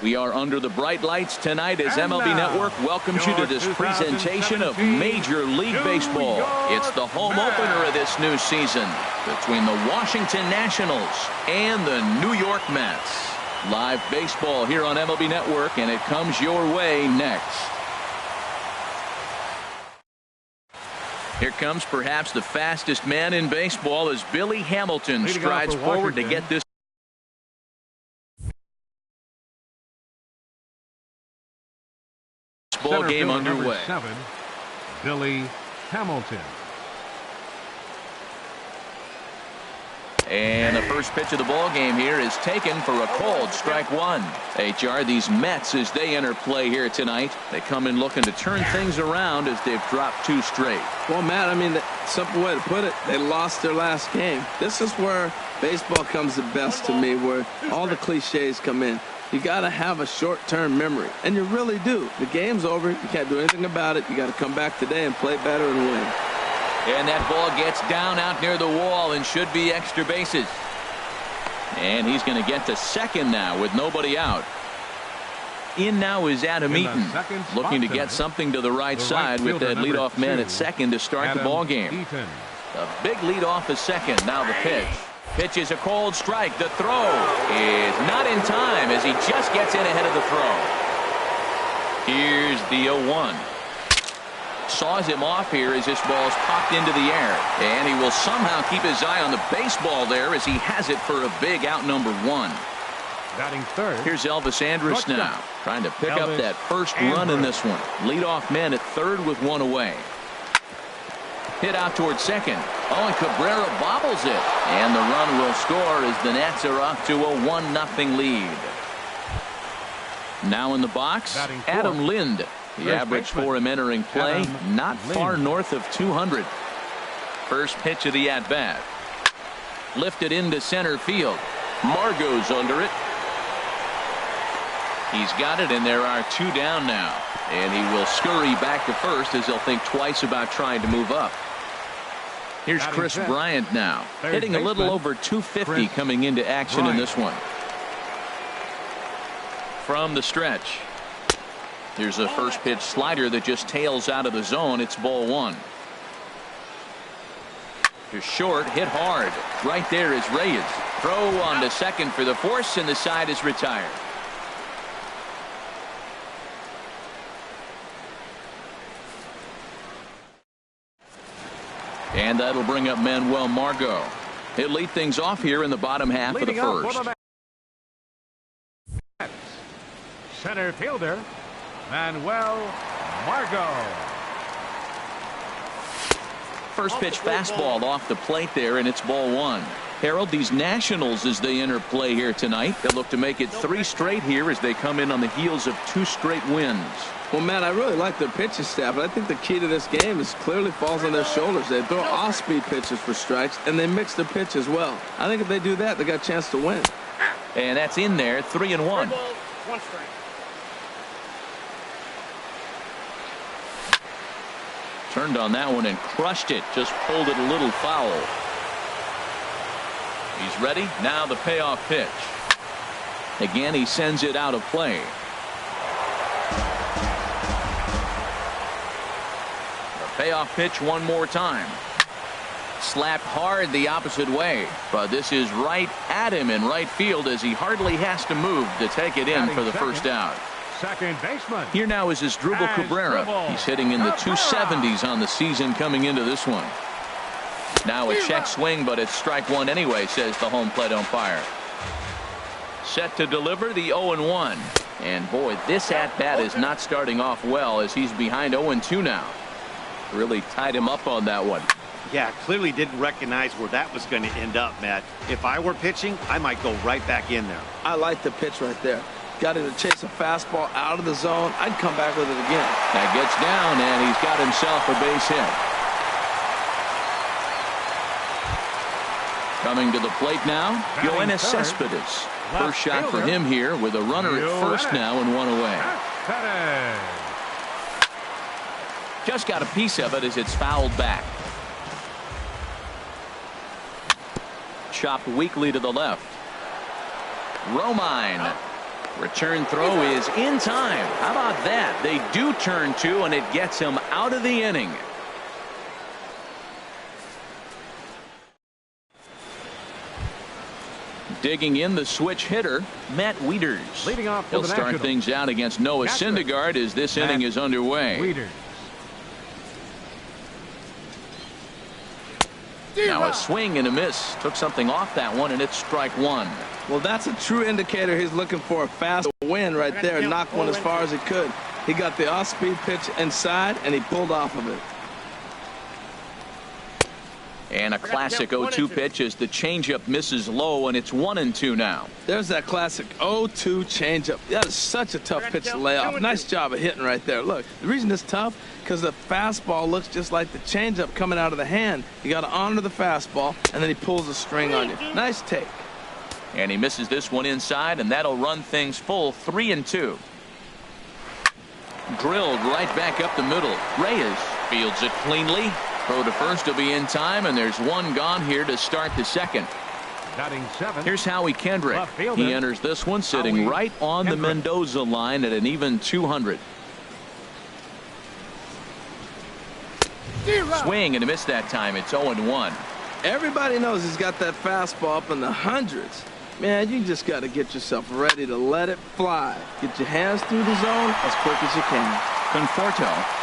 We are under the bright lights tonight as MLB Network welcomes you to this presentation of Major League Baseball. It's the home opener of this new season between the Washington Nationals and the New York Mets. Live baseball here on MLB Network, and it comes your way next. Here comes perhaps the fastest man in baseball as Billy Hamilton strides forward to get this ball game underway. 7, Billy Hamilton. And the first pitch of the ball game here is taken for a called strike one. HR, these Mets, as they enter play here tonight, they come in looking to turn things around as they've dropped 2 straight. Well, Matt, I mean, the simple way to put it, they lost their last game. This is where baseball comes the best to me, where all the cliches come in. You got to have a short-term memory, and you really do. The game's over. You can't do anything about it. You got to come back today and play better and win. And that ball gets down out near the wall and should be extra bases. And he's going to get to second now with nobody out. In now is Adam Eaton, looking to get something to the right side with that leadoff man at second to start the ball game. A big leadoff is second. Now the pitch. Pitch is a cold strike. The throw is not in time as he just gets in ahead of the throw. Here's the 0-1. Saws him off here as this ball's popped into the air. And he will somehow keep his eye on the baseball there as he has it for a big out number 1. Batting third. Here's Elvis Andrus now, trying to pick up that first run in this one. Leadoff man at third with 1 away. Hit out towards second. Oh, and Cabrera bobbles it. And the run will score as the Nats are off to a 1-0 lead. Now in the box, Adam Lind. The average for him entering play, not far north of 200. First pitch of the at-bat. Lifted into center field. Margot's under it. He's got it, and there are 2 down now. And he will scurry back to first as he'll think twice about trying to move up. Here's Chris Bryant now, hitting a little over 250 coming into action in this one. From the stretch. Here's a first pitch slider that just tails out of the zone. It's ball 1. To short, hit hard. Right there is Reyes. Throw on to second for the force, and the side is retired. And that'll bring up Manuel Margot. He'll lead things off here in the bottom half of the first. Center fielder Manuel Margot. First pitch fastball off the plate there, and it's ball 1. Harold, these Nationals, as they enter play here tonight, they'll look to make it 3 straight here as they come in on the heels of 2 straight wins. Well, Matt, I really like their pitching staff, but I think the key to this game is clearly falls on their shoulders. They throw off-speed pitches for strikes, and they mix their pitch as well. I think if they do that, they got a chance to win. And that's in there, 3-1. 1 strike. Turned on that one and crushed it. Just pulled it a little foul. He's ready. Now the payoff pitch. Again, he sends it out of play. The payoff pitch one more time. Slapped hard the opposite way. But this is right at him in right field as he hardly has to move to take it in for the first out. Second baseman. Here now is Asdrubal Cabrera. He's hitting in the 270s on the season coming into this one. Now a check swing, but it's strike 1 anyway, says the home plate umpire. Set to deliver the 0-1. And boy, this at-bat is not starting off well as he's behind 0-2 now. Really tied him up on that one. Yeah, clearly didn't recognize where that was going to end up, Matt. If I were pitching, I might go right back in there. I like the pitch right there. Got him to chase a fastball out of the zone. I'd come back with it again. That gets down, and he's got himself a base hit. Coming to the plate now, Yoenis Cespedes. First shot for him here with a runner at first now and 1 away. Just got a piece of it as it's fouled back. Chopped weakly to the left. Romine Return throw is in time. How about that? They do turn two, and it gets him out of the inning. Digging in the switch hitter, Matt Wieters. Leading off for He'll the start Nationals, things out against Noah catcher, Syndergaard as this Matt inning is underway. Wieters. Now a swing and a miss. Took something off that one, and it's strike one. Well, that's a true indicator he's looking for a fast win right there and knock one as far as he could. He got the off-speed pitch inside, and he pulled off of it. And a classic 0-2 pitch as the changeup misses low, and it's 1-2 now. There's that classic 0-2 changeup. That is such a tough pitch to lay off. Nice job of hitting right there. Look, the reason it's tough, because the fastball looks just like the changeup coming out of the hand. You got to honor the fastball, and then he pulls the string on you. Nice take. And he misses this one inside, and that'll run things full 3-2. Drilled right back up the middle. Reyes fields it cleanly. Throw to first will be in time, and there's one gone here to start the second. Batting seventh. Here's Howie Kendrick. Left fielder, He enters this one sitting Howie right on the Kendrick. Mendoza line at an even 200. Swing and a miss that time. It's 0-1. Everybody knows he's got that fastball up in the hundreds. Man, you just got to get yourself ready to let it fly. Get your hands through the zone as quick as you can. Conforto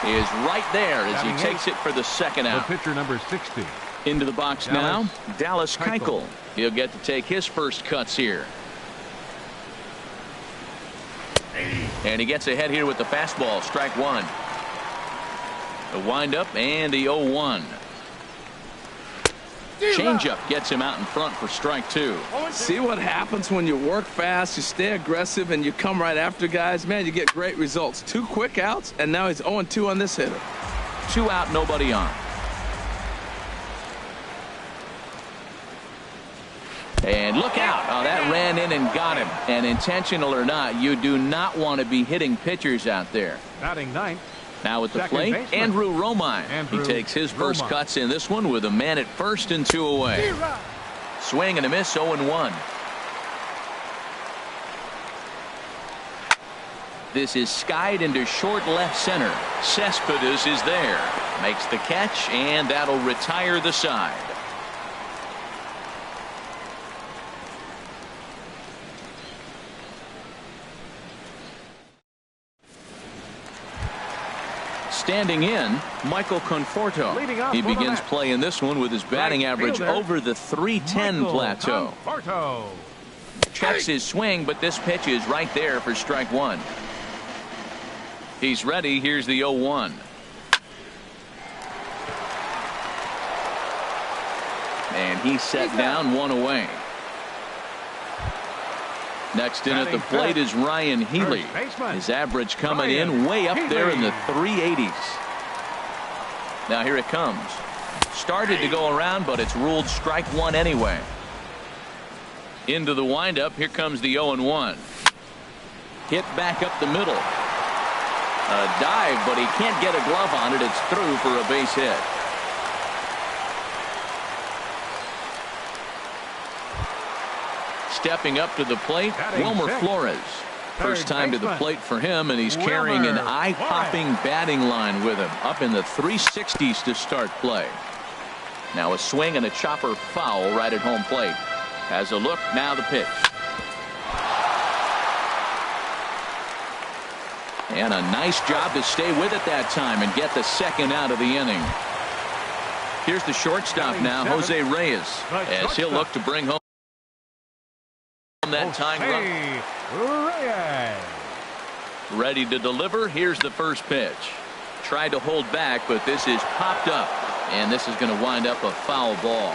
is right there as he Batting takes it for the second The out. pitcher number 60. Into the box now, Dallas Keuchel. He'll get to take his first cuts here. And he gets ahead here with the fastball, strike one. The windup and the 0-1. Changeup gets him out in front for strike two. See what happens when you work fast, you stay aggressive, and you come right after guys? Man, you get great results. 2 quick outs, and now he's 0-2 on this hitter. 2 out, nobody on. And look out. Oh, that ran in and got him. And intentional or not, you do not want to be hitting pitchers out there. Batting ninth. Now at the Second plate, baseman. Andrew Romine. He Andrew takes his first Romine. cuts in this one with a man at first and 2 away. Swing and a miss, 0-1. This is skied into short left center. Cespedes is there. Makes the catch, and that'll retire the side. Standing in, Michael Conforto. Leading off He for the begins Mets. play in this one with his batting Right average fielder, over the 310 Michael plateau. Conforto. Checks his swing, but this pitch is right there for strike one. He's ready. Here's the 0-1. And he's set down, 1 away. Next in at the Batting plate fifth, is Ryan Healy. first baseman, His average coming Ryan in way up there in the Healy. 380s. Now here it comes. Started to go around, but it's ruled strike one anyway. Into the windup. Here comes the 0-1. Hit back up the middle. A dive, but he can't get a glove on it. It's through for a base hit. Stepping up to the plate, Batting Wilmer sixth, Flores. First third time to the baseman, plate for him, and he's carrying an Wilmer eye-popping Flores. batting line with him. Up in the 360s to start play. Now a swing and a chopper foul right at home plate. Has a look, now the pitch. And a nice job to stay with it that time and get the second out of the inning. Here's the shortstop Batting now, seventh, Jose Reyes, the as he'll shortstop. look to bring home that tying run. Reyes. Ready to deliver. Here's the first pitch. Tried to hold back, but this is popped up, and this is going to wind up a foul ball.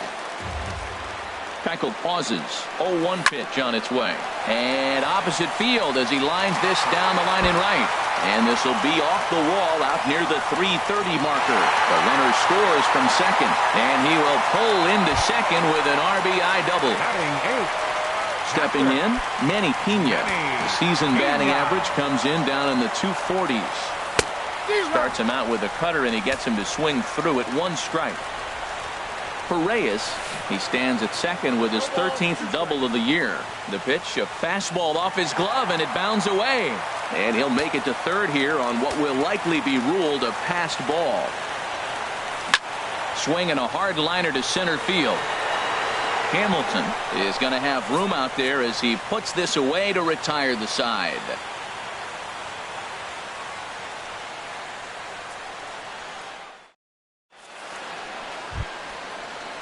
Keuchel pauses. 0-1 pitch on its way. And opposite field as he lines this down the line in right. And this will be off the wall out near the 330 marker. The runner scores from second, and he will pull into second with an RBI double. Batting eighth. Stepping in, Manny Pena. The season batting Pena. average comes in down in the 240s. Starts him out with a cutter, and he gets him to swing through at 1 strike. for Reyes. He stands at second with his 13th double of the year. The pitch, a fastball off his glove, and it bounds away. And he'll make it to third here on what will likely be ruled a passed ball. Swinging a hard liner to center field. Hamilton is going to have room out there as he puts this away to retire the side.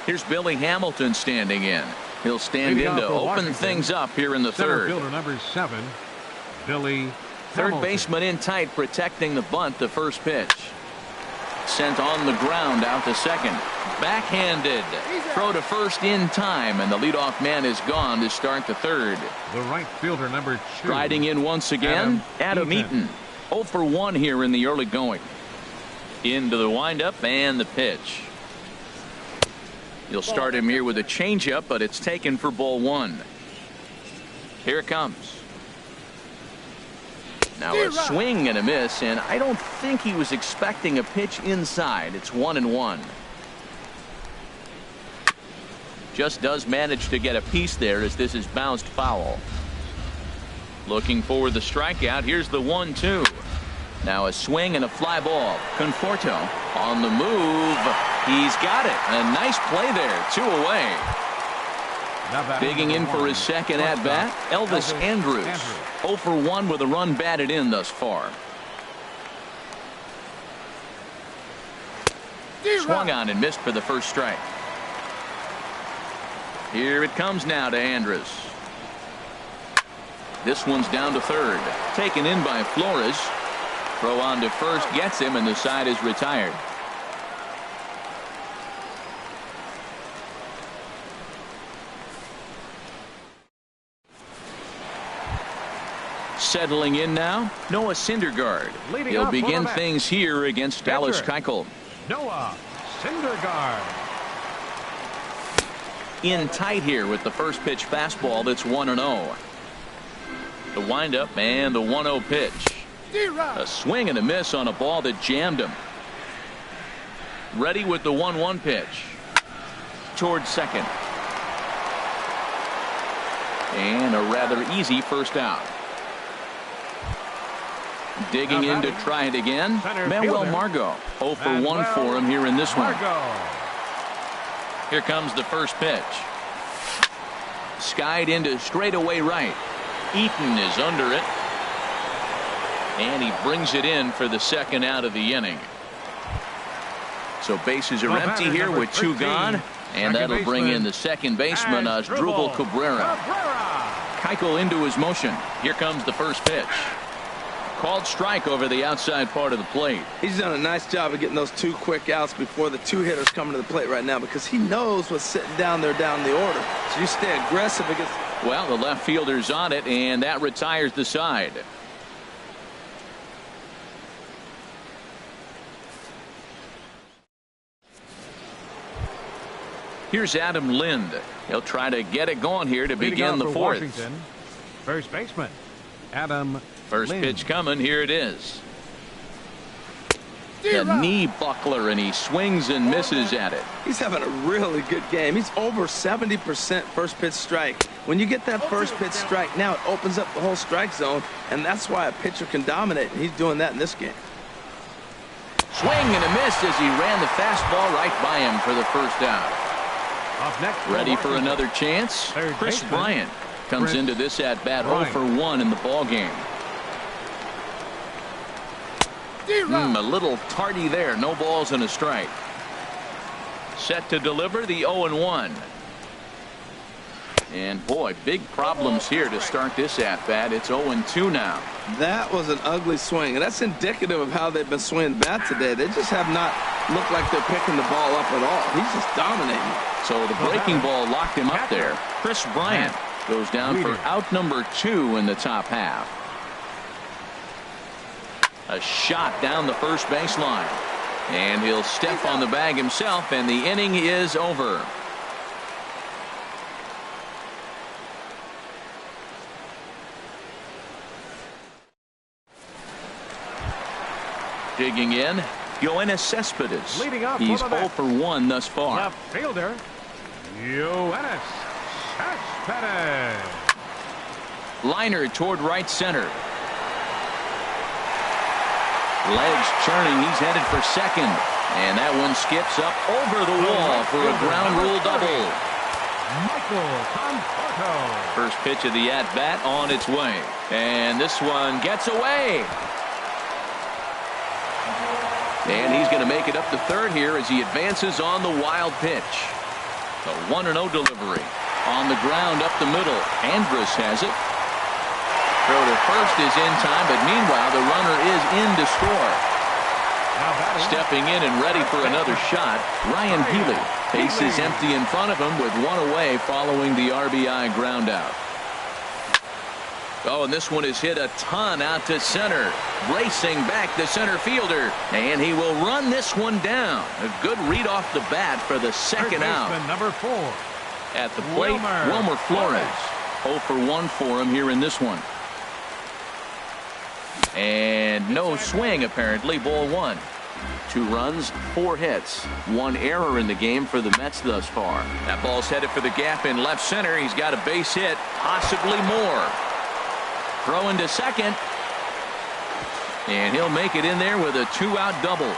Here's Billy Hamilton standing in. He'll stand in to open things up here in the third. Fielder number 7, Billy Third Hamilton. baseman in tight, protecting the bunt. The first pitch sent on the ground out to second. Backhanded throw to first in time, and the leadoff man is gone to start the third. The right fielder number 2. Striding in once again, Adam Eaton. 0 for 1 here in the early going. Into the windup and the pitch. You'll start him here with a changeup, but it's taken for ball 1. Here it comes. Now a swing and a miss, and I don't think he was expecting a pitch inside. It's 1-1. Just does manage to get a piece there as this is bounced foul. Looking for the strikeout. Here's the 1-2. Now a swing and a fly ball. Conforto on the move. He's got it. A nice play there. 2 away. Digging in for his second at bat, Elvis Andrus. 0 for 1 with a run batted in thus far. Swung on and missed for the first strike. Here it comes now to Andrus. This one's down to third. Taken in by Flores. Throw on to first gets him, and the side is retired. Settling in now, Noah Syndergaard. He'll begin things here against Dallas Keuchel. Noah Syndergaard. In tight here with the first pitch fastball that's 1-0. The windup and the 1-0 pitch. A swing and a miss on a ball that jammed him. Ready with the 1-1 pitch. Towards second. And a rather easy first out. Digging in to try it again, Manuel Margot. 0 for 1 for him here in this one. Here comes the first pitch. Skied into straightaway right. Eaton is under it. And he brings it in for the second out of the inning. So bases are empty here with 2 gone. And that'll bring in the second baseman, Asdrubal Cabrera. Keuchel into his motion. Here comes the first pitch. Called strike over the outside part of the plate. He's done a nice job of getting those 2 quick outs before the 2 hitters coming to the plate right now, because he knows what's sitting down there down the order. So you stay aggressive against. Well, the left fielder's on it, and that retires the side. Here's Adam Lind. He'll try to get it going here to begin the fourth. Washington, first baseman Adam First Lind. pitch coming. Here it is. A knee buckler, and he swings and misses at it. He's having a really good game. He's over 70% first pitch strike. When you get that first pitch strike, now it opens up the whole strike zone, and that's why a pitcher can dominate, and he's doing that in this game. Swing and a miss as he ran the fastball right by him for the first out. Up next, Ready for another chance? Third Chris baseman, Bryant comes Chris into this at bat 0 Bryant. for 1 in the ball game. A little tardy there. No balls and a strike. Set to deliver the 0-1. And boy, big problems here to start this at bat. It's 0-2 now. That was an ugly swing, and that's indicative of how they've been swinging the bat today. They just have not looked like they're picking the ball up at all. He's just dominating. So the breaking ball locked him up there. Chris Bryant goes down for out number 2 in the top half. A shot down the first baseline. And he'll step on the bag himself, and the inning is over. Digging in, Yoenis Cespedes. Leading off He's for the 0 Mets. for 1 thus far. Left fielder, Yoenis Cespedes. Liner toward right center. Legs churning. He's headed for second. And that one skips up over the wall for a ground rule double. Michael Conforto. First pitch of the at-bat on its way. And this one gets away. And he's going to make it up to third here as he advances on the wild pitch. The 1-0 delivery. On the ground up the middle. Andrus has it. Throw to first is in time, but meanwhile the runner is in to score. Stepping in and ready for another shot, Ryan Healy. Base is empty in front of him with one away following the RBI ground out. Oh, and this one is hit a ton out to center. Racing back the center fielder. And he will run this one down. A good read off the bat for the second out. Number 4. At the plate, Wilmer Flores. 0 for 1 for him here in this one. And no swing, apparently. Ball 1. 2 runs, 4 hits. 1 error in the game for the Mets thus far. That ball's headed for the gap in left center. He's got a base hit, possibly more. Throwing to second. And he'll make it in there with a 2-out double.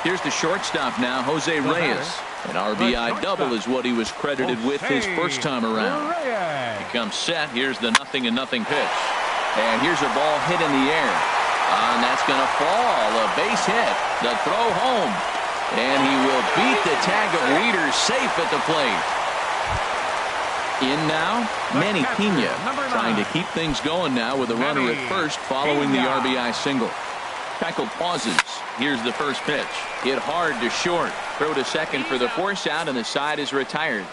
Here's the shortstop now, Jose Reyes. An RBI double is what he was credited with his first time around. He comes set. Here's the 0-0 pitch. And here's a ball hit in the air. And that's going to fall. A base hit. The throw home. And he will beat the tag of Wieters safe at the plate. In now, Manny Pena, trying to keep things going now with a runner at first following the RBI single. Keuchel pauses. Here's the first pitch. Hit hard to short. Throw to second for the force out, and the side is retired.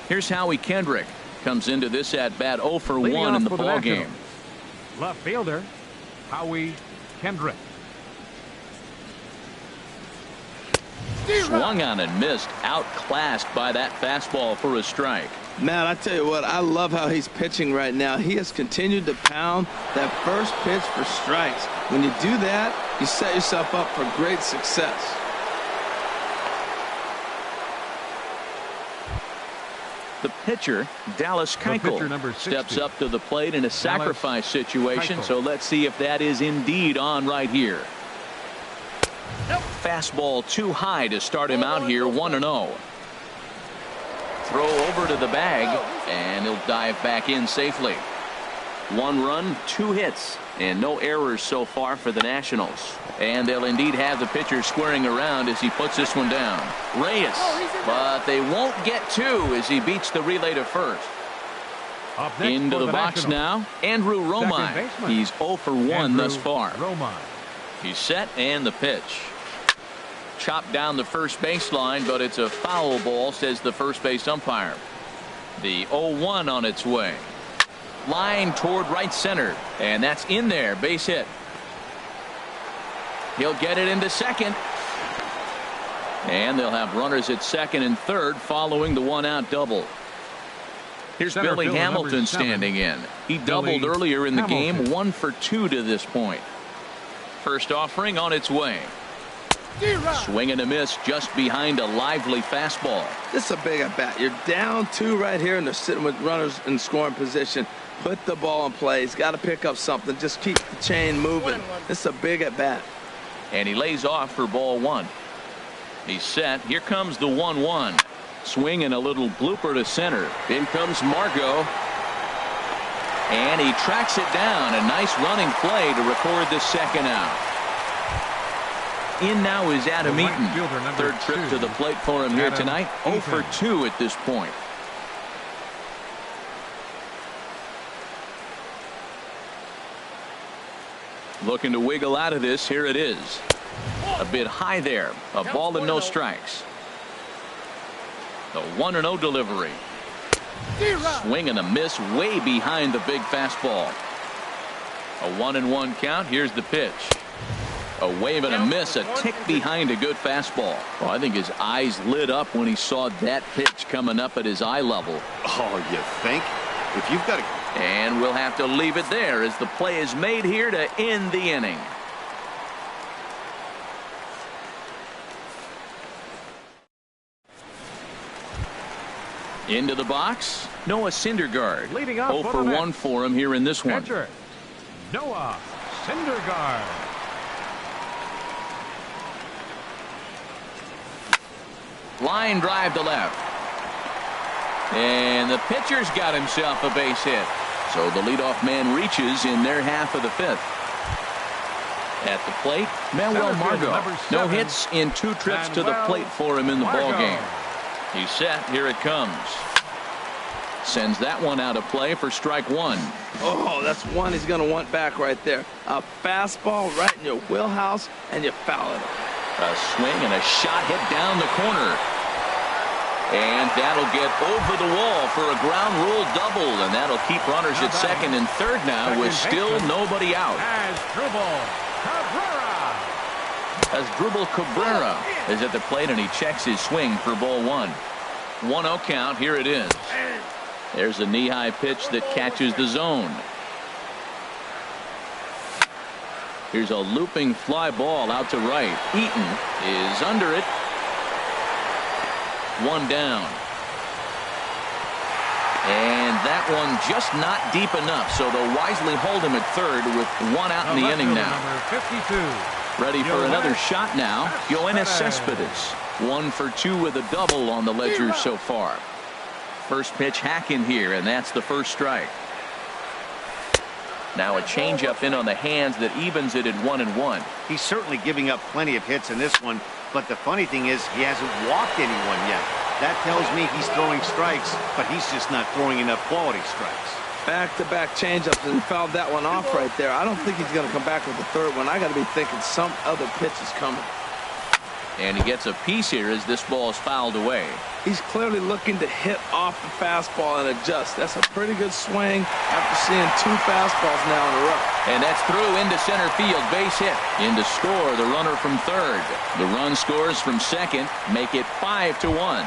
Here's Howie Kendrick. Comes into this at bat 0 for 1 in the ball game. Left fielder, Howie Kendrick. Swung on and missed. Outclassed by that fastball for a strike. Matt, I tell you what, I love how he's pitching right now. He has continued to pound that first pitch for strikes. When you do that, you set yourself up for great success. The pitcher, Dallas Keuchel, steps up to the plate in a sacrifice situation. So let's see if that is indeed on right here. Fastball too high to start him out here. 1-0. Throw over to the bag, and he'll dive back in safely. 1 run, 2 hits, and no errors so far for the Nationals. And they'll indeed have the pitcher squaring around as he puts this one down. Reyes, but they won't get 2 as he beats the relay to first. Into the box now, Andrew Romine. He's 0 for 1 thus far. He's set, and the pitch. Chopped down the first baseline, but it's a foul ball, says the first base umpire. The 0-1 on its way. Line toward right center, and that's in there. Base hit. He'll get it into second. And they'll have runners at second and third following the 1-out double. Here's Billy Hamilton standing in. He doubled earlier in the game. 1 for 2 to this point. First offering on its way. Swing and a miss just behind a lively fastball. This is a big at bat. You're down 2 right here, and they're sitting with runners in scoring position. Put the ball in play. He's got to pick up something. Just keep the chain moving. This is a big at bat. And he lays off for ball 1. He's set. Here comes the 1-1. Swing and a little blooper to center. In comes Margot. And he tracks it down. A nice running play to record the second out. In now is Adam Eaton. Third trip to the plate for him here tonight. 0 for 2 at this point. Looking to wiggle out of this. Here it is. A bit high there. A ball and no strikes. The 1-0 delivery. Swing and a miss way behind the big fastball. A 1-1 count. Here's the pitch. A wave and a miss, a tick behind a good fastball. Well, I think his eyes lit up when he saw that pitch coming up at his eye level. Oh, you think? If you've got a... And we'll have to leave it there as the play is made here to end the inning. Into the box, Noah Syndergaard. Leading up 0 for 1 for him here in this one. Pitcher, Noah Syndergaard. Line drive to left. And the pitcher's got himself a base hit. So the leadoff man reaches in their half of the fifth. At the plate, Manuel Margot. No hits in 2 trips to the plate for him in the ball game. He's set. Here it comes. Sends that one out of play for strike 1. Oh, that's one he's going to want back right there. A fastball right in your wheelhouse, and you foul it. A swing and a shot hit down the corner. And that'll get over the wall for a ground rule double, and that'll keep runners at second and third now with still nobody out. Asdrubal Cabrera is at the plate, and he checks his swing for ball 1. 1-0 count. Here it is. There's a knee-high pitch that catches the zone. Here's a looping fly ball out to right. Eaton is under it. 1 down. And that one just not deep enough, so they'll wisely hold him at third with 1 out in the inning now. Ready for another shot now. Yoenis Cespedes. 1 for 2 with a double on the ledger so far. First pitch hack in here, and that's the first strike. Now a changeup in on the hands that evens it at 1-1. He's certainly giving up plenty of hits in this one, but the funny thing is he hasn't walked anyone yet. That tells me he's throwing strikes, but he's just not throwing enough quality strikes. Back-to-back changeups, and he fouled that one off right there. I don't think he's going to come back with the third one. I got to be thinking some other pitch is coming. And he gets a piece here as this ball is fouled away. He's clearly looking to hit off the fastball and adjust. That's a pretty good swing after seeing 2 fastballs now in a row. And that's through into center field. Base hit. In to score the runner from third. The run scores from second. Make it 5-1.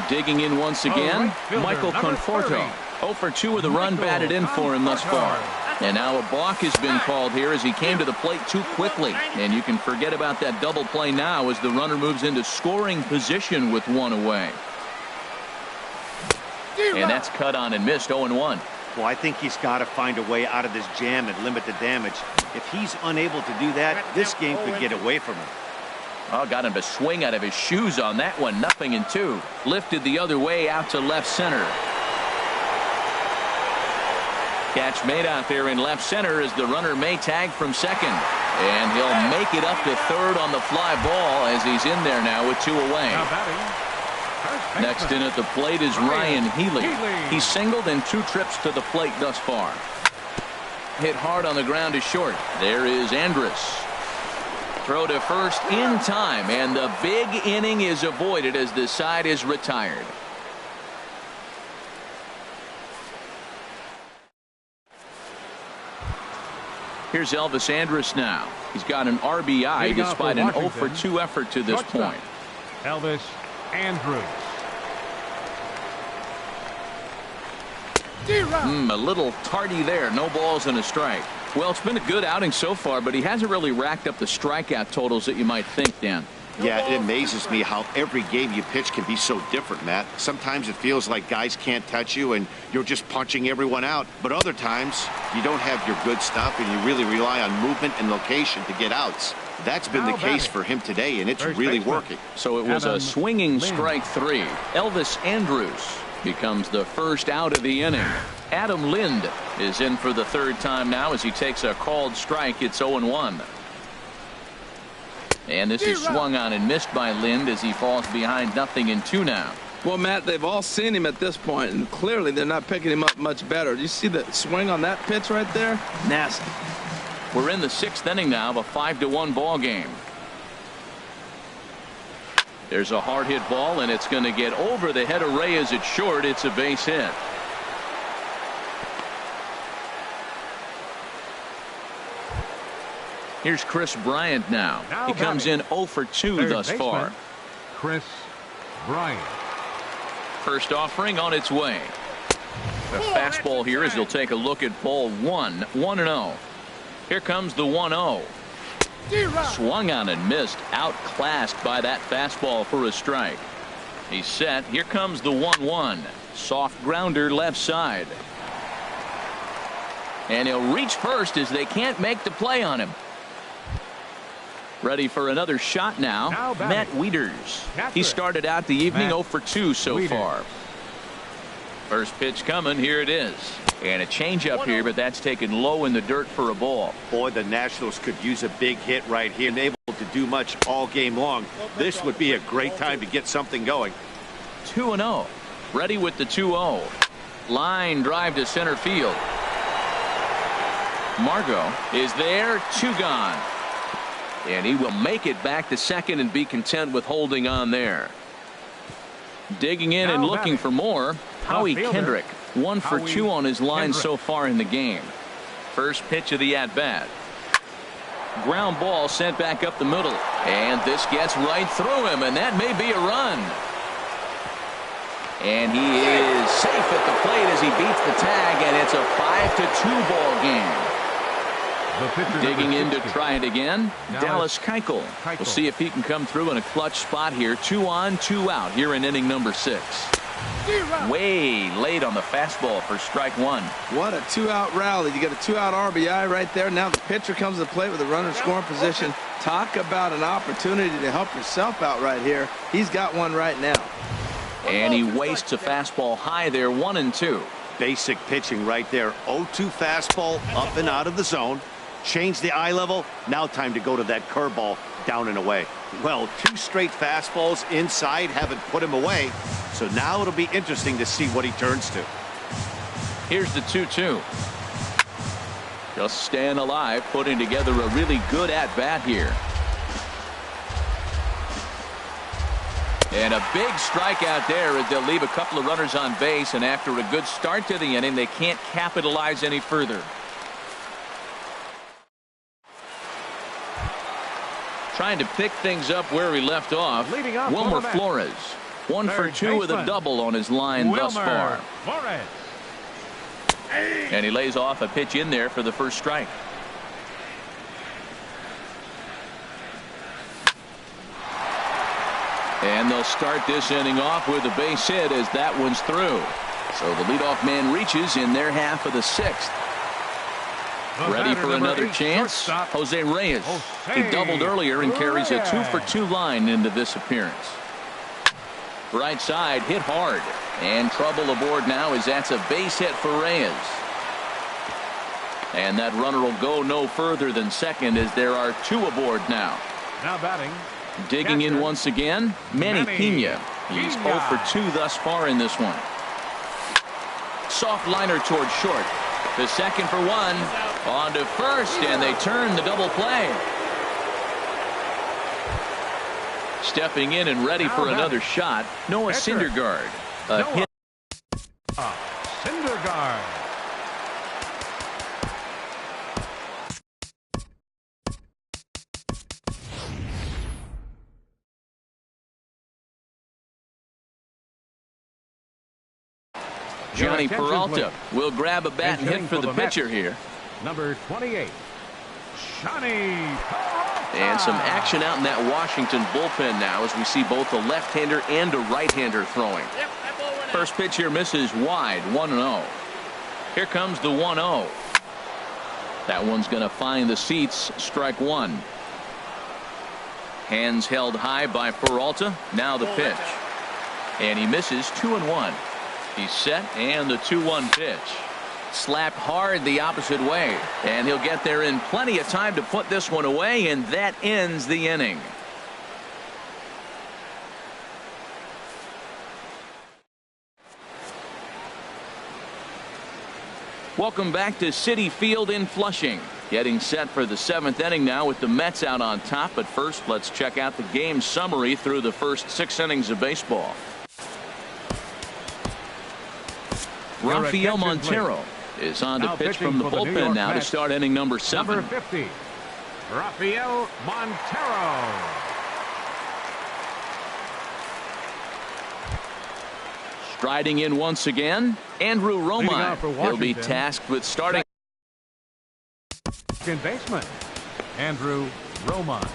Digging in once again, Michael Conforto. 0 for 2 with a run batted in for him thus far. And now a balk has been called here as he came to the plate too quickly. And you can forget about that double play now as the runner moves into scoring position with 1 away. And that's cut on and missed. 0-1. Well, I think he's got to find a way out of this jam and limit the damage. If he's unable to do that, this game could get away from him. Oh, got him to swing out of his shoes on that one. 0-2. Lifted the other way out to left center. Catch made out there in left center as the runner may tag from second. And he'll make it up to third on the fly ball as he's in there now with 2 away. Next in at the plate is Ryan Healy. He's singled in 2 trips to the plate thus far. Hit hard on the ground to short. There is Andrus. Throw to first in time, and the big inning is avoided as the side is retired. Here's Elvis Andrus now. He's got an RBI despite an 0 for 2 effort to this point. Elvis Andrus. A little tardy there. No balls and a strike. Well, it's been a good outing so far, but he hasn't really racked up the strikeout totals that you might think, Dan. Yeah, it amazes me how every game you pitch can be so different, Matt. Sometimes it feels like guys can't touch you and you're just punching everyone out. But other times, you don't have your good stuff and you really rely on movement and location to get outs. That's been the case for him today, and it's really working. So it was a swinging strike 3. Elvis Andrus becomes the first out of the inning. Adam Lind is in for the 3rd time now as he takes a called strike. It's 0-1. And this is swung on and missed by Lind as he falls behind 0-2 now. Well, Matt, they've all seen him at this point, and clearly they're not picking him up much better. Do you see the swing on that pitch right there? Nasty. We're in the 6th inning now of a 5-1 ball game. There's a hard hit ball, and it's going to get over the head of Reyes at short. It's a base hit. Here's Chris Bryant now. He comes in 0 for 2 Third thus baseman, far. Chris Bryant. First offering on its way. The fastball here as he'll take a look at ball 1. 1-0. Here comes the 1-0. Swung on and missed. Outclassed by that fastball for a strike. He's set. Here comes the 1-1. Soft grounder left side. And he'll reach first as they can't make the play on him. Ready for another shot now. Matt Wieters. He started out the evening 0 for 2 so far. First pitch coming. Here it is. And a changeup here, but that's taken low in the dirt for a ball. Boy, the Nationals could use a big hit right here and able to do much all game long. This would be a great time to get something going. 2-0. Ready with the 2-0. Line drive to center field. Margot is there. 2 gone. And he will make it back to second and be content with holding on there. Digging in and looking for more. Howie Kendrick. 1 for 2 on his line so far in the game. First pitch of the at-bat. Ground ball sent back up the middle. And this gets right through him, and that may be a run. And he is safe at the plate as he beats the tag, and it's a 5-2 ball game. Digging in to try it again. Dallas Keuchel. We'll see if he can come through in a clutch spot here. 2 on, 2 out here in inning number 6. Way late on the fastball for strike 1. What a 2-out rally. You get a 2-out RBI right there. Now the pitcher comes to the plate with a runner scoring position. Talk about an opportunity to help yourself out right here. He's got one right now. And he wastes a fastball high there. 1-2. Basic pitching right there. 0-2 fastball up and out of the zone. Change the eye level. Now time to go to that curveball down and away. Well, 2 straight fastballs inside haven't put him away. So now it'll be interesting to see what he turns to. Here's the 2-2. Just staying alive, putting together a really good at-bat here. And a big strikeout there as they'll leave a couple of runners on base, and after a good start to the inning, they can't capitalize any further. Trying to pick things up where he left off. Wilmer Flores. 1 for 2 with a double on his line thus far. And he lays off a pitch in there for the first strike. And they'll start this inning off with a base hit as that one's through. So the leadoff man reaches in their half of the 6th. Ready for another chance. Jose Reyes. He doubled earlier and carries a 2 for 2 line into this appearance. Right side hit hard. And trouble aboard now as that's a base hit for Reyes. And that runner will go no further than second as there are 2 aboard now. Now batting. Digging in once again, Manny Pena. He's 0 for 2 thus far in this one. Soft liner towards short. The second for 1. On to first, and they turn the double play. Stepping in and ready for another shot, Noah Syndergaard. A hit. Syndergaard. Johnny Peralta will grab a bat and hit for the pitcher here. Number 28, Johnny Peralta. And some action out in that Washington bullpen now as we see both a left-hander and a right-hander throwing. First pitch here misses wide. 1-0. Here comes the 1-0. That one's going to find the seats. Strike 1. Hands held high by Peralta. Now the pitch. And he misses 2-1. He's set, and the 2-1 pitch. Slapped hard the opposite way, and he'll get there in plenty of time to put this one away, and that ends the inning. Welcome back to Citi Field in Flushing. Getting set for the 7th inning now with the Mets out on top. But first, let's check out the game summary through the first 6 innings of baseball. Rafael Montero is on to pitch from the bullpen now to start inning number 7. Number 50, Rafael Montero. Striding in once again, Andrew Romine. He'll be tasked with starting. Second baseman, Andrew Romine.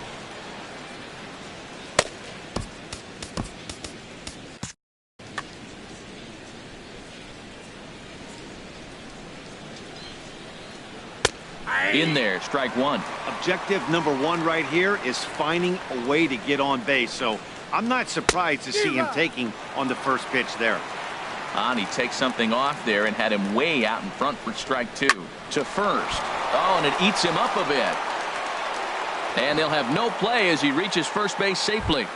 In there, strike one. Objective number one right here is finding a way to get on base. So I'm not surprised to see him taking on the first pitch there. And he takes something off there and had him way out in front for strike two. To first. Oh, and it eats him up a bit. And they'll have no play as he reaches first base safely.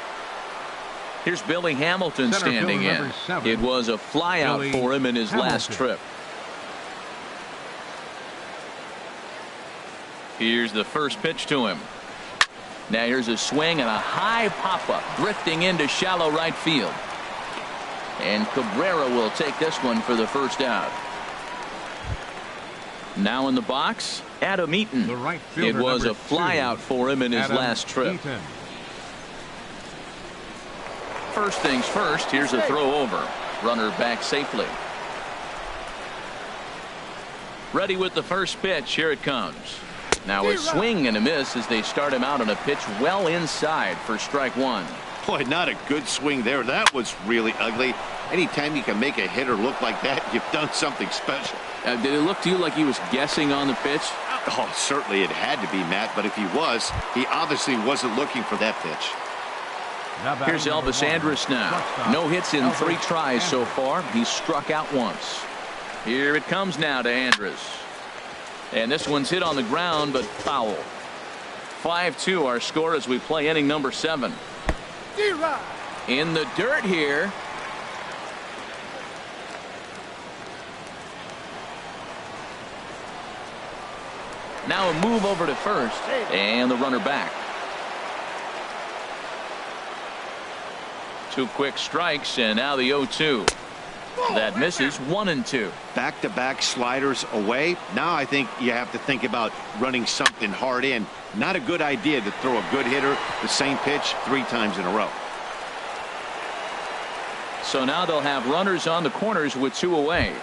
Here's Billy Hamilton standing in. It was a flyout for him in his last trip. Here's the first pitch to him. Now here's a swing and a high pop-up drifting into shallow right field. And Cabrera will take this one for the first out. Now in the box, Adam Eaton. It was a flyout for him in his last trip. First things first, here's a throw over. Runner back safely. Ready with the first pitch. Here it comes. Now a swing and a miss as they start him out on a pitch well inside for strike one. Boy, not a good swing there. That was really ugly. Anytime you can make a hitter look like that, you've done something special. Did it look to you like he was guessing on the pitch? Oh, certainly it had to be, Matt, but if he was, he obviously wasn't looking for that pitch. Here's Elvis Andrus now. No hits in 3 tries so far. He's struck out once. Here it comes now to Andrus. And this one's hit on the ground, but foul. 5-2 our score as we play inning number 7. In the dirt here. Now a move over to first, and the runner back. 2 quick strikes, and now the 0-2. That misses. 1-2. Back-to-back sliders away. Now I think you have to think about running something hard in. Not a good idea to throw a good hitter the same pitch 3 times in a row. So now they'll have runners on the corners with 2 away.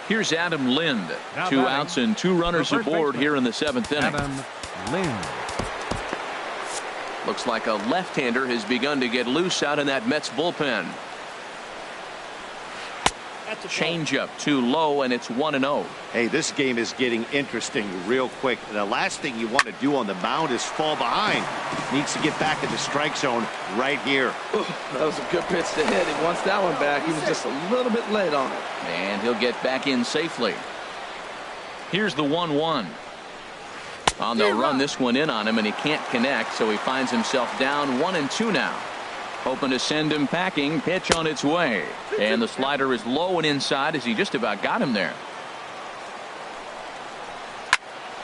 Here's Adam Lind. 2 outs and 2 runners aboard here in the 7th inning. Adam Lind. Looks like a left-hander has begun to get loose out in that Mets bullpen. Changeup too low, and it's 1-0. Hey, this game is getting interesting real quick. The last thing you want to do on the mound is fall behind. Needs to get back in the strike zone right here. That was a good pitch to hit. He wants that one back. He was just a little bit late on it. And he'll get back in safely. Here's the 1-1. They'll run this one in on him, and he can't connect, so he finds himself down 1-2 now. Hoping to send him packing. Pitch on its way. And the slider is low and inside as he just about got him there.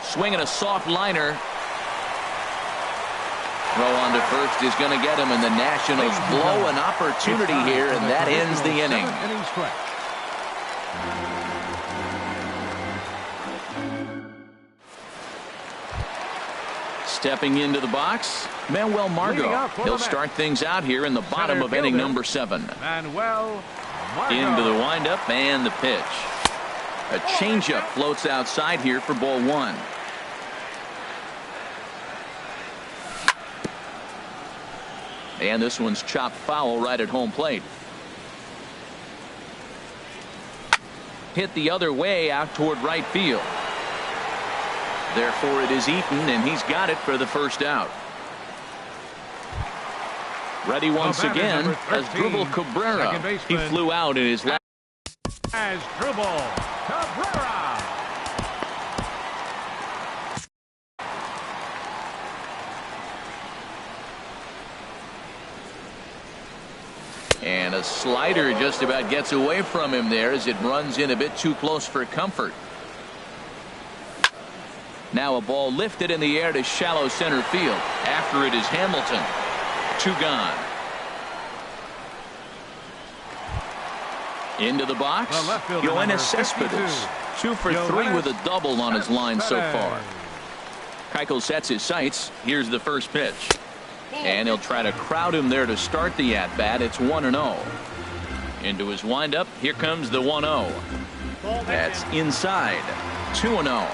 Swinging a soft liner. Throw on to first is going to get him, and the Nationals blow an opportunity here, and that ends the inning. Stepping into the box, Manuel Margot. He'll start things out here in the bottom of inning number 7. Manuel Margot. Into the windup and the pitch. A changeup floats outside here for ball 1. And this one's chopped foul right at home plate. Hit the other way out toward right field. Therefore it is Eaton, and he's got it for the first out. Ready once again as Asdrubal Cabrera. He flew out in his last. Asdrubal Cabrera. And a slider just about gets away from him there as it runs in a bit too close for comfort. Now a ball lifted in the air to shallow center field. After it is Hamilton. 2 gone. Into the box, Yoenis Cespedes. 2 for 3 with a double on his line so far. Keuchel sets his sights. Here's the first pitch. And he'll try to crowd him there to start the at-bat. It's 1-0. Into his windup. Here comes the 1-0. That's inside. 2-0.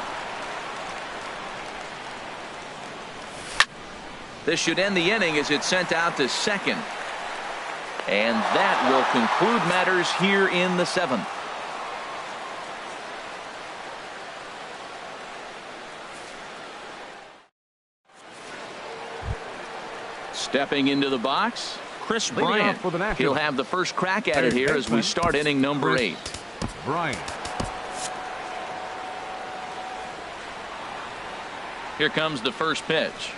This should end the inning as it's sent out to second. And that will conclude matters here in the 7th. Stepping into the box, Chris Bryant. He'll have the first crack at it here as we start inning number 8. Bryant. Here comes the first pitch.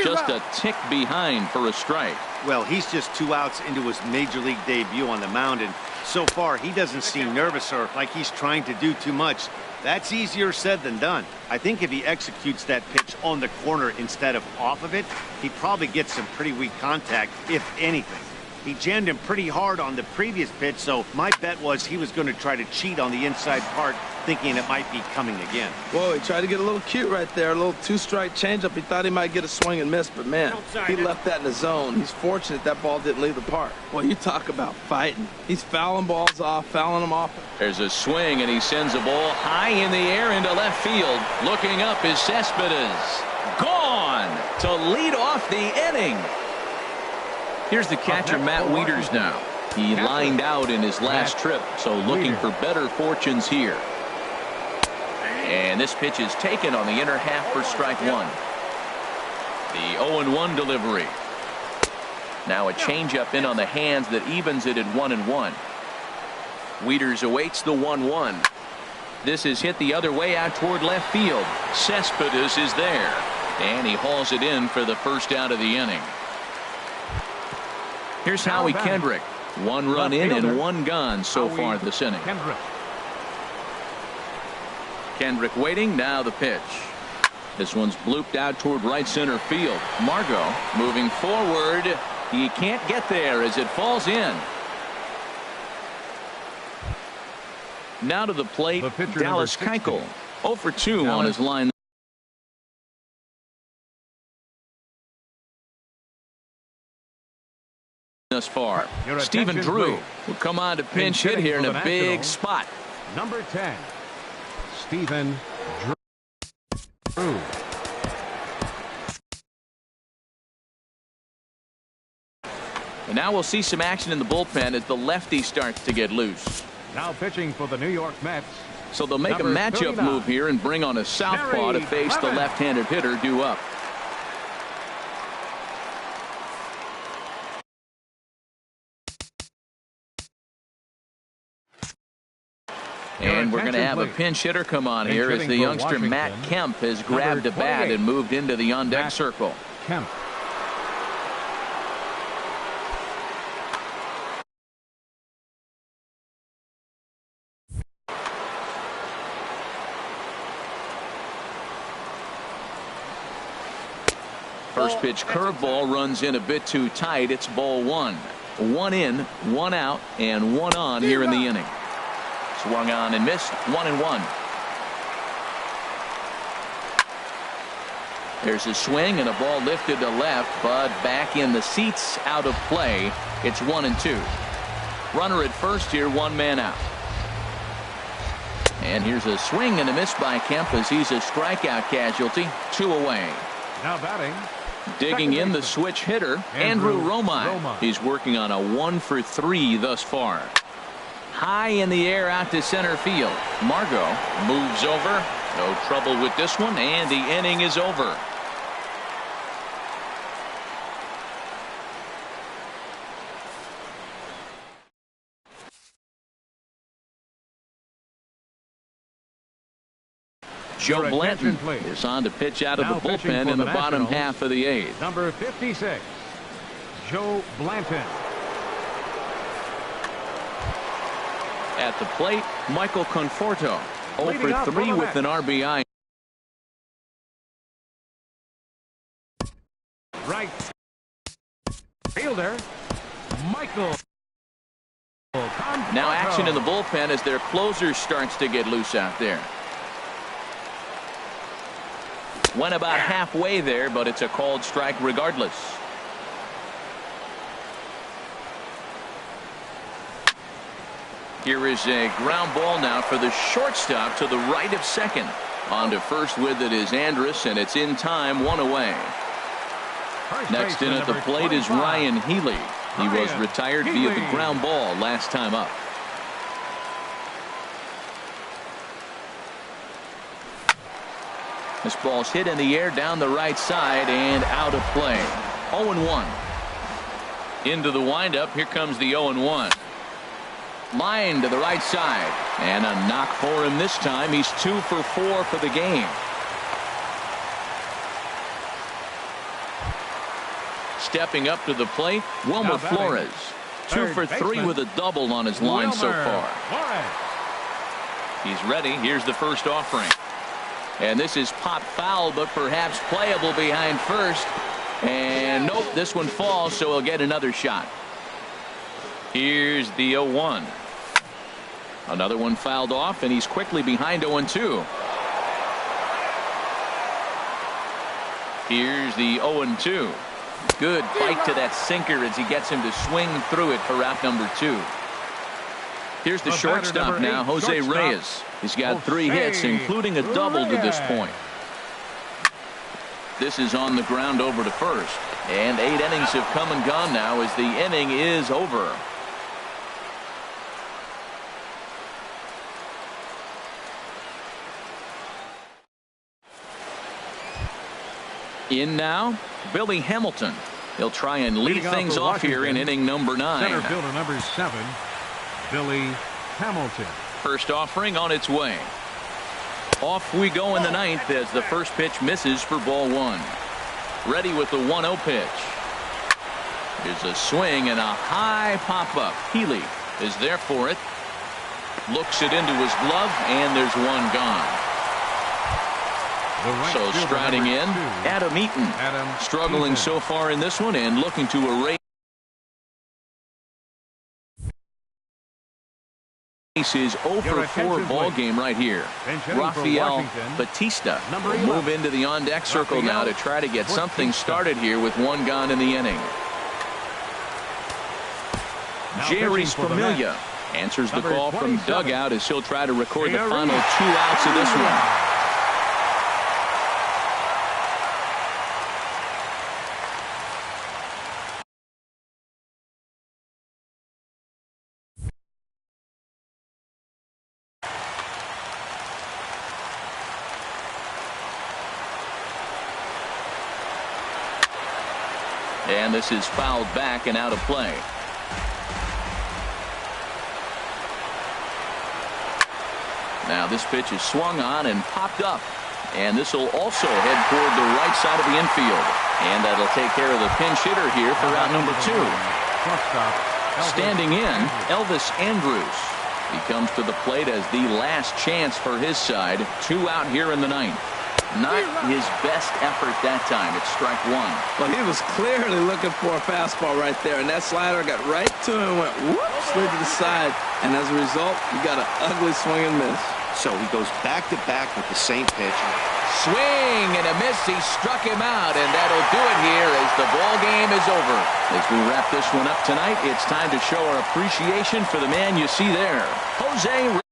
Just a tick behind for a strike. Well, he's just 2 outs into his major league debut on the mound, and so far he doesn't seem nervous or like he's trying to do too much. That's easier said than done. I think if he executes that pitch on the corner instead of off of it, he probably gets some pretty weak contact, if anything. He jammed him pretty hard on the previous pitch, so my bet was he was going to try to cheat on the inside part, thinking it might be coming again. Whoa, he tried to get a little cute right there. A little 2-strike changeup. He thought he might get a swing and miss, but man, he left that in the zone. He's fortunate that ball didn't leave the park. Well, you talk about fighting. He's fouling balls off, fouling them off. There's a swing, and he sends a ball high in the air into left field. Looking up is Cespedes. Gone to lead off the inning. Here's the catcher, Matt Wieters now. He lined out in his last trip, so looking for better fortunes here. And this pitch is taken on the inner half for strike 1. The 0-1 delivery. Now a changeup in on the hands that evens it at 1-1. Wieters awaits the 1-1. This is hit the other way out toward left field. Cespedes is there, and he hauls it in for the first out of the inning. Here's Howie Kendrick. 1 run in and 1 gone so far this inning. Kendrick waiting. Now the pitch. This one's blooped out toward right center field. Margot moving forward. He can't get there as it falls in. Now to the plate, Dallas Keuchel. 0 for 2 on his line thus far. Stephen Drew will come on to pinch hit here in a big spot. Number 10, Stephen Drew. And now we'll see some action in the bullpen as the lefty starts to get loose. Now pitching for the New York Mets. So they'll make a matchup move here and bring on a southpaw to face the left-handed hitter due up. And we're going to have a pinch hitter come on here as the youngster Matt Kemp has grabbed a bat and moved into the on-deck circle. Kemp. First pitch curveball runs in a bit too tight. It's ball 1. 1 in, 1 out, and 1 on here in the inning. Swung on and missed. 1-1. There's a swing and a ball lifted to left, but back in the seats, out of play. It's 1-2. Runner at first here, 1 man out. And here's a swing and a miss by Kemp as he's a strikeout casualty. 2 away. Now batting. Digging in the switch hitter, Andrew Romine. He's working on a 1 for 3 thus far. High in the air out to center field. Margot moves over. No trouble with this one, and the inning is over. Joe Blanton is on to pitch out of the bullpen in the bottom half of the 8th. Number 56, Joe Blanton. At the plate, Michael Conforto. 0 for 3 with an RBI. Right fielder, Michael. Now action in the bullpen as their closer starts to get loose out there. Went about halfway there, but it's a called strike regardless. Here is a ground ball now for the shortstop to the right of second. On to first with it is Andrus, and it's in time, 1 away. Next in at the plate is Ryan Healy. He was retired via the ground ball last time up. This ball's hit in the air down the right side and out of play. 0-1. Into the windup. Here comes the 0-1. Line to the right side. And a knock for him this time. He's 2 for 4 for the game. Stepping up to the plate, Wilmer Flores. 2 for 3 with a double on his line so far. He's ready. Here's the first offering. And this is pop foul, but perhaps playable behind first. And nope, this one falls, so he'll get another shot. Here's the 0-1. Another one fouled off, and he's quickly behind 0-2. Here's the 0-2. Good bite to that sinker as he gets him to swing through it for out number 2. Here's the shortstop now, Jose Reyes. He's got 3 hits, including a double to this point. This is on the ground over to first. And 8 innings have come and gone now as the inning is over. In now, Billy Hamilton. He'll try and lead things off here in inning number 9. Center fielder number 7, Billy Hamilton. First offering on its way. Off we go in the 9th as the first pitch misses for ball 1. Ready with the 1-0 pitch. There's a swing and a high pop-up. Healy is there for it. Looks it into his glove, and there's one gone. So striding in, Adam Eaton. Struggling so far in this one and looking to erase his 0-for-4 ball game right here. Rafael Batista will move into the on-deck circle now to try to get something started here with 1 gone in the inning. Jerry Familia answers the call from dugout as he'll try to record the final 2 outs of this one. And this is fouled back and out of play. Now this pitch is swung on and popped up. And this will also head toward the right side of the infield. And that'll take care of the pinch hitter here for out number 2. Standing in, Elvis Andrus. He comes to the plate as the last chance for his side. 2 out here in the 9th. Not his best effort that time. It's strike 1. Well, he was clearly looking for a fastball right there, and that slider got right to him and went whoop, slid to the side, and as a result, he got an ugly swing and miss. So he goes back-to-back with the same pitch. Swing and a miss. He struck him out, and that'll do it here as the ball game is over. As we wrap this one up tonight, it's time to show our appreciation for the man you see there, Jose